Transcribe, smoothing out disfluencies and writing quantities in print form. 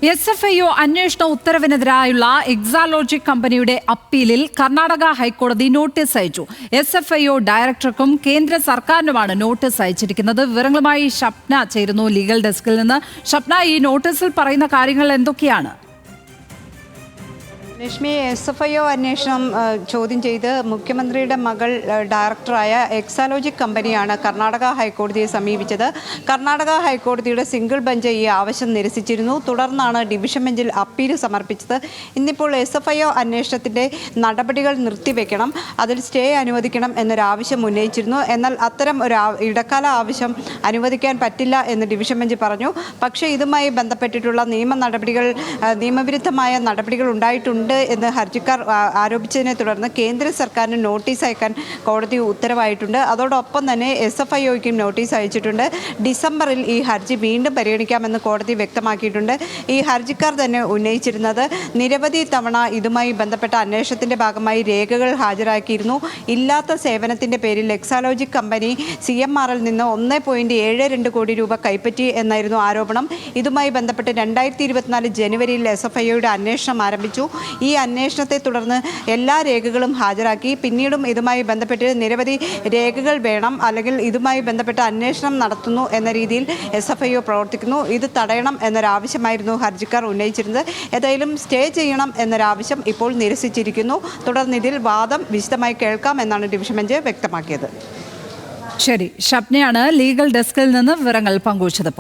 SFIO അന്വേഷണ ഉത്തരവിനെതിരായുള്ള എക്സാലോജിക് കമ്പനിയുടെ അപ്പീലിൽ കർണാടക ഹൈക്കോടതി നോട്ടീസ് അയച്ചു. SFIO ഡയറക്ടർക്കും കേന്ദ്ര സർക്കാരിനുമാണ് നോട്ടീസ് അയച്ചിരിക്കുന്നത്. വിവരങ്ങളുമായി ഷപ്ന ചേരുന്നു ലീഗൽ ഡെസ്കിൽ നിന്ന്. ഷപ്ന, ഈ നോട്ടീസിൽ പറയുന്ന കാര്യങ്ങൾ എന്തൊക്കെയാണ്? ലക്ഷ്മി, SFIO അന്വേഷണം ചോദ്യം ചെയ്ത് മുഖ്യമന്ത്രിയുടെ മകൾ ഡയറക്ടറായ എക്സാലോജിക് കമ്പനിയാണ് കർണാടക ഹൈക്കോടതിയെ സമീപിച്ചത്. കർണാടക ഹൈക്കോടതിയുടെ സിംഗിൾ ബെഞ്ച് ഈ ആവശ്യം നിരസിച്ചിരുന്നു. തുടർന്നാണ് ഡിവിഷൻ ബെഞ്ചിൽ അപ്പീൽ സമർപ്പിച്ചത്. ഇന്നിപ്പോൾ SFIO അന്വേഷണത്തിൻ്റെ നടപടികൾ നിർത്തിവെക്കണം, അതിൽ സ്റ്റേ അനുവദിക്കണം എന്നൊരാവശ്യം ഉന്നയിച്ചിരുന്നു. എന്നാൽ അത്തരം ഒരു ഇടക്കാല ആവശ്യം അനുവദിക്കാൻ പറ്റില്ല എന്ന് ഡിവിഷൻ ബെഞ്ച് പറഞ്ഞു. പക്ഷേ ഇതുമായി ബന്ധപ്പെട്ടിട്ടുള്ള നിയമവിരുദ്ധമായ നടപടികൾ ഉണ്ടായിട്ടുണ്ട് എന്ന് ഹർജിക്കാർ ആരോപിച്ചതിനെ തുടർന്ന് കേന്ദ്ര സർക്കാരിന് നോട്ടീസ് അയക്കാൻ കോടതി ഉത്തരവായിട്ടുണ്ട്. അതോടൊപ്പം തന്നെ SFIOയ്ക്കും നോട്ടീസ് അയച്ചിട്ടുണ്ട്. ഡിസംബറിൽ ഈ ഹർജി വീണ്ടും പരിഗണിക്കാമെന്ന് കോടതി വ്യക്തമാക്കിയിട്ടുണ്ട്. ഈ ഹർജിക്കാർ തന്നെ ഉന്നയിച്ചിരുന്നത് നിരവധി തവണ ഇതുമായി ബന്ധപ്പെട്ട അന്വേഷണത്തിൻ്റെ ഭാഗമായി രേഖകൾ ഹാജരാക്കിയിരുന്നു. ഇല്ലാത്ത സേവനത്തിൻ്റെ പേരിൽ എക്സാലോജിക് കമ്പനി CMRൽ നിന്ന് 1.72 കോടി രൂപ കൈപ്പറ്റി എന്നായിരുന്നു ആരോപണം. ഇതുമായി ബന്ധപ്പെട്ട് 2024 ജനുവരിയിൽ SFIOയുടെ അന്വേഷണം ആരംഭിച്ചു. ഈ അന്വേഷണത്തെ തുടർന്ന് എല്ലാ രേഖകളും ഹാജരാക്കി. പിന്നീടും ഇതുമായി ബന്ധപ്പെട്ട് നിരവധി രേഖകൾ വേണം, അല്ലെങ്കിൽ ഇതുമായി ബന്ധപ്പെട്ട് അന്വേഷണം നടത്തുന്നു എന്ന രീതിയിൽ SFIO പ്രവർത്തിക്കുന്നു. ഇത് തടയണം എന്നൊരാവശ്യമായിരുന്നു ഹർജിക്കാർ ഉന്നയിച്ചിരുന്നത്. ഏതായാലും സ്റ്റേ ചെയ്യണം എന്നൊരാവശ്യം ഇപ്പോൾ നിരസിച്ചിരിക്കുന്നു. തുടർന്ന് ഇതിൽ വാദം വിശദമായി കേൾക്കാമെന്നാണ് ഡിവിഷൻ ബെഞ്ച് വ്യക്തമാക്കിയത്. ശരി, ഷപ്നയാണ് ലീഗൽ ഡെസ്കിൽ നിന്ന് വിവരങ്ങൾ പങ്കുവച്ചത്.